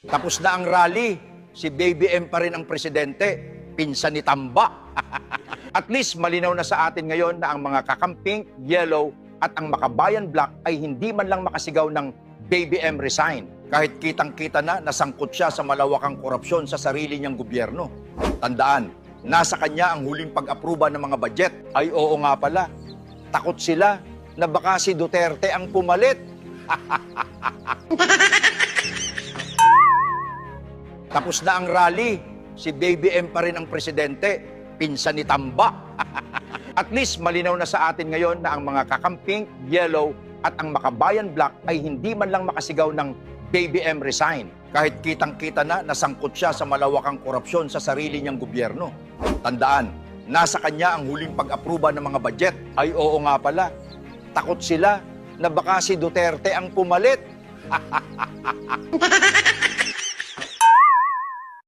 Tapos na ang rally, si BBM pa rin ang presidente, pinsan ni Tamba. At least malinaw na sa atin ngayon na ang mga kakamping, yellow at ang makabayan black ay hindi man lang makasigaw ng BBM resign. Kahit kitang-kita na nasangkot siya sa malawakang korupsyon sa sarili niyang gobyerno. Tandaan, nasa kanya ang huling pag-aproba ng mga budget. Ay oo nga pala, takot sila na baka si Duterte ang pumalit. Tapos na ang rally, si BBM pa rin ang presidente, pinsan ni Tamba. At least malinaw na sa atin ngayon na ang mga kakamping, yellow at ang makabayan black ay hindi man lang makasigaw ng BBM resign. Kahit kitang-kita na nasangkot siya sa malawakang korupsyon sa sarili niyang gobyerno. Tandaan, nasa kanya ang huling pag-aproba ng mga budget. Ay oo nga pala, takot sila na baka si Duterte ang pumalit.